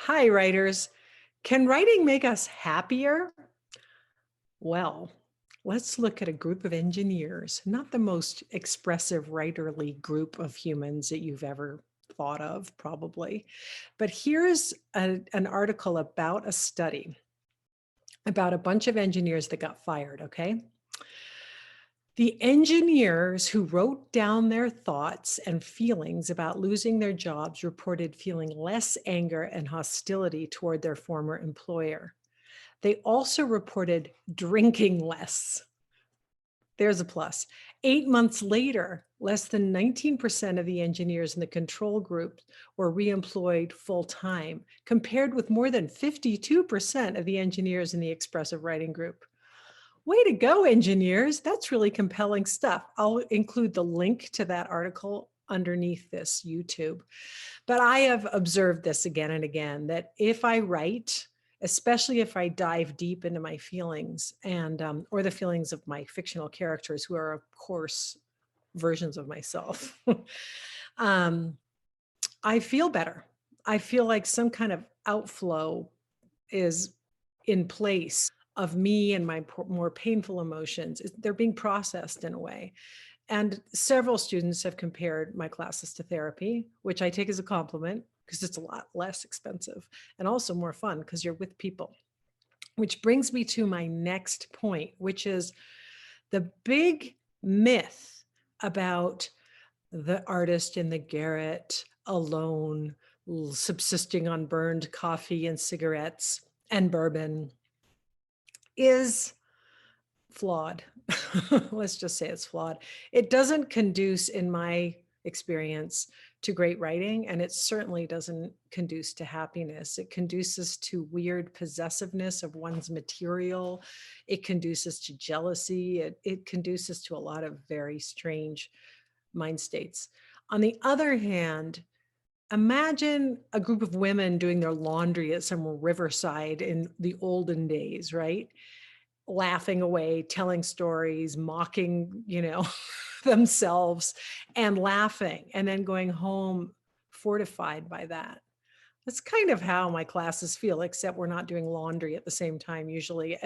Hi, writers. Can writing make us happier? Well, let's look at a group of engineers, not the most expressive writerly group of humans that you've ever thought of, probably. But here's an article about a study about a bunch of engineers that got fired, okay? The engineers who wrote down their thoughts and feelings about losing their jobs reported feeling less anger and hostility toward their former employer. They also reported drinking less. There's a plus. 8 months later, less than 19% of the engineers in the control group were reemployed full time, compared with more than 52% of the engineers in the expressive writing group. Way to go, engineers. That's really compelling stuff. I'll include the link to that article underneath this YouTube. But I have observed this again and again, that if I write, especially if I dive deep into my feelings and or the feelings of my fictional characters, who are, of course, versions of myself, um, I feel better. I feel like some kind of outflow is in place of me and my more painful emotions. They're being processed in a way. And several students have compared my classes to therapy, which I take as a compliment because it's a lot less expensive and also more fun because you're with people. Which brings me to my next point, which is the big myth about the artist in the garret alone, subsisting on burned coffee and cigarettes and bourbon is flawed. Let's just say it's flawed. It doesn't conduce, in my experience, to great writing, and it certainly doesn't conduce to happiness. It conduces to weird possessiveness of one's material. It conduces to jealousy. It conduces to a lot of very strange mind states. On the other hand, imagine a group of women doing their laundry at some riverside in the olden days, right? Laughing away, telling stories, mocking, themselves and laughing, and then going home fortified by that. That's kind of how my classes feel, except we're not doing laundry at the same time usually.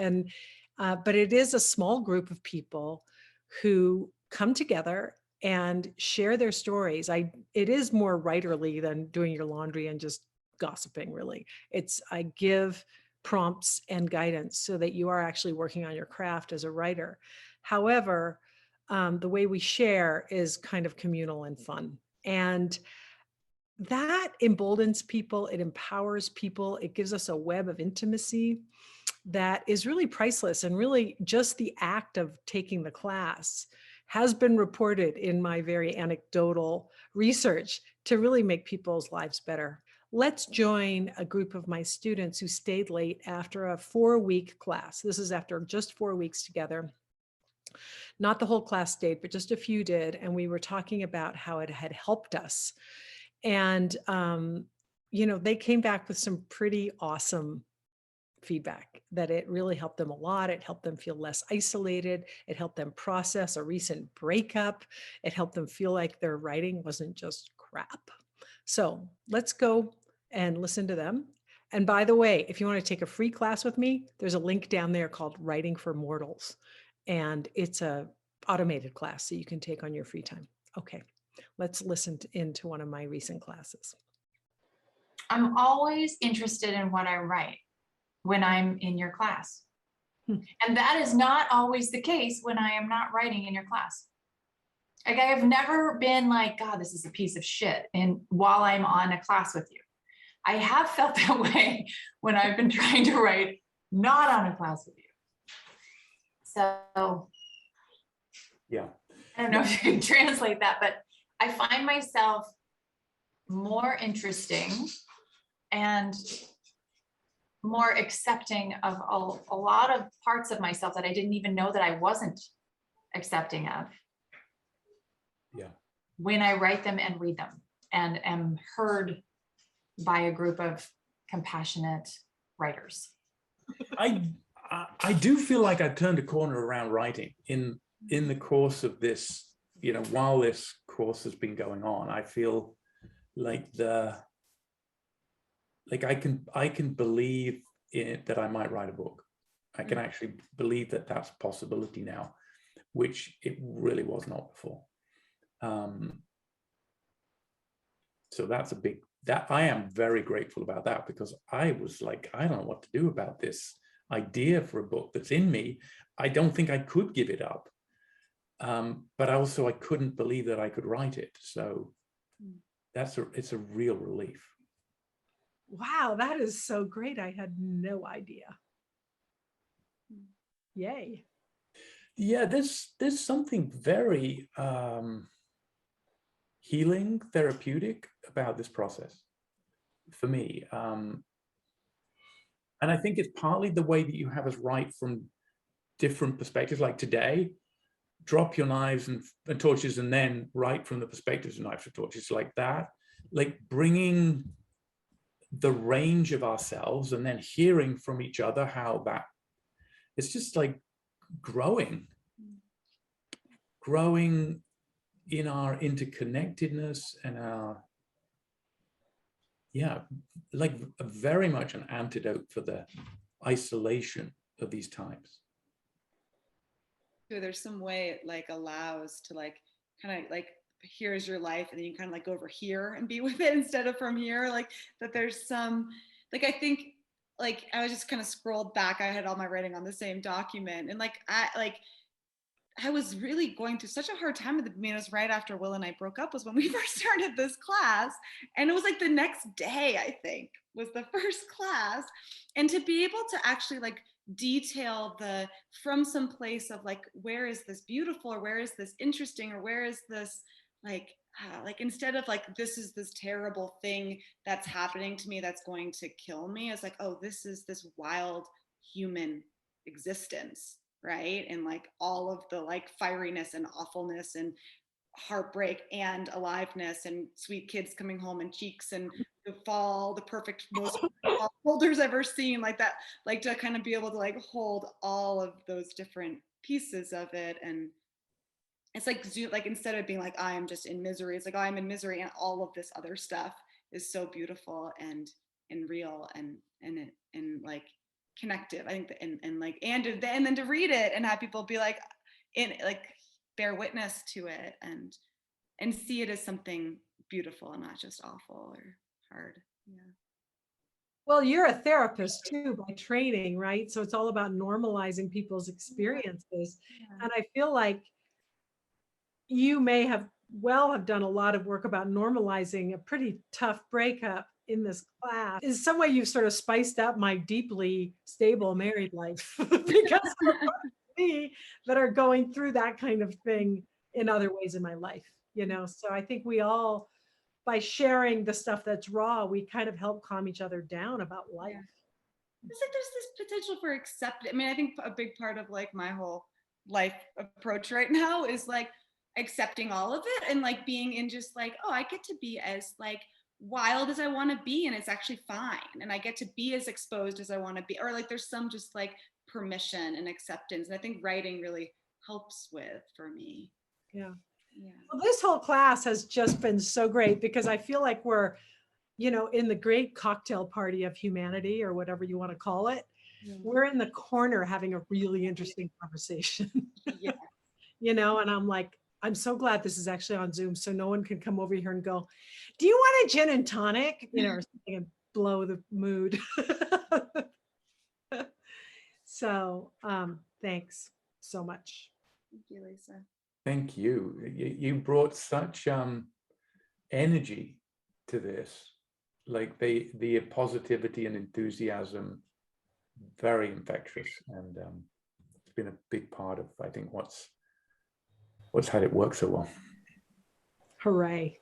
But it is a small group of people who come together and share their stories. It is more writerly than doing your laundry and just gossiping, really. I give prompts and guidance so that you are actually working on your craft as a writer. However, the way we share is kind of communal and fun. And that emboldens people, it empowers people, it gives us a web of intimacy that is really priceless. And really just the act of taking the class has been reported in my very anecdotal research to really make people's lives better. Let's join a group of my students who stayed late after a 4-week class. This is after just 4 weeks together. Not the whole class stayed, but just a few did. And we were talking about how it had helped us. And, they came back with some pretty awesome feedback that it really helped them a lot. It helped them feel less isolated. It helped them process a recent breakup. It helped them feel like their writing wasn't just crap. So let's go and listen to them. And by the way, if you want to take a free class with me, there's a link down there called Writing for Mortals. And it's a automated class so you can take on your free time. Okay, let's listen into one of my recent classes. I'm always interested in what I write when I'm in your class. And that is not always the case when I am not writing in your class. Like, I have never been like, God, this is a piece of shit, and while I'm on a class with you. I have felt that way when I've been trying to write not on a class with you. So yeah, I don't know if you can translate that, but I find myself more interesting and more accepting of a lot of parts of myself that I didn't even know that I wasn't accepting of. Yeah. When I write them and read them and am heard by a group of compassionate writers. I do feel like I turned a corner around writing in the course of this, while this course has been going on. I feel like like I can believe that I might write a book. I can actually believe that that's a possibility now, which it really was not before. So that's a big, that I am very grateful about that, because I was like, I don't know what to do about this idea for a book that's in me. I don't think I could give it up. But also I couldn't believe that I could write it. So it's a real relief. Wow, that is so great. I had no idea. Yay. Yeah, there's something very healing, therapeutic about this process for me. And I think it's partly the way that you have us write from different perspectives, like today, drop your knives and torches and then write from the perspectives of knives and torches, like that, like bringing the range of ourselves and then hearing from each other how that, it's just like growing in our interconnectedness and our, yeah, like very much an antidote for the isolation of these times. There's some way it like allows to like kind of like, here's your life, and then you kind of like go over here and be with it instead of from here, like that there's some, like I think like I was just kind of scrolled back, I had all my writing on the same document, and I was really going through such a hard time at the beginning. It was right after Will and I broke up was when we first started this class. And it was like the next day, I think, was the first class. And to be able to actually like detail the, from some place of like, where is this beautiful, or where is this interesting, or where is this like instead of like, this is this terrible thing that's happening to me that's going to kill me, it's like, oh, this is this wild human existence, right? And like all of the like fieriness and awfulness and heartbreak and aliveness and sweet kids coming home and cheeks and the fall, the perfect most folders ever seen, like that, like to kind of be able to like hold all of those different pieces of it. And it's like instead of being like I am just in misery, it's like, oh, I'm in misery, and all of this other stuff is so beautiful and real and like connective, I think. And then to read it and have people be like bear witness to it and see it as something beautiful and not just awful or hard. Yeah. Well, you're a therapist too by training, right? So it's all about normalizing people's experiences. Yeah. And I feel like you may have done a lot of work about normalizing a pretty tough breakup in this class. In some way, you've sort of spiced up my deeply stable married life because of me that are going through that kind of thing in other ways in my life, you know? So I think we all, by sharing the stuff that's raw, we kind of help calm each other down about life. Yeah. It's like there's this potential for acceptance. I mean, I think a big part of like my whole life approach right now is like accepting all of it and like being in just like, oh, I get to be as like wild as I want to be, and it's actually fine, and I get to be as exposed as I want to be, or like there's some just like permission and acceptance, and I think writing really helps with for me. Yeah. Yeah. Well, this whole class has just been so great because I feel like we're, you know, in the great cocktail party of humanity, or whatever you want to call it. Yeah. We're in the corner having a really interesting conversation. Yeah. You know, and I'm like, I'm so glad this is actually on Zoom, so no one can come over here and go, do you want a gin and tonic? You know, or something, and blow the mood. So thanks so much. Thank you, Lisa. Thank you. You brought such energy to this, like the positivity and enthusiasm, very infectious, and it's been a big part of, I think, what's had it work so well. Hooray.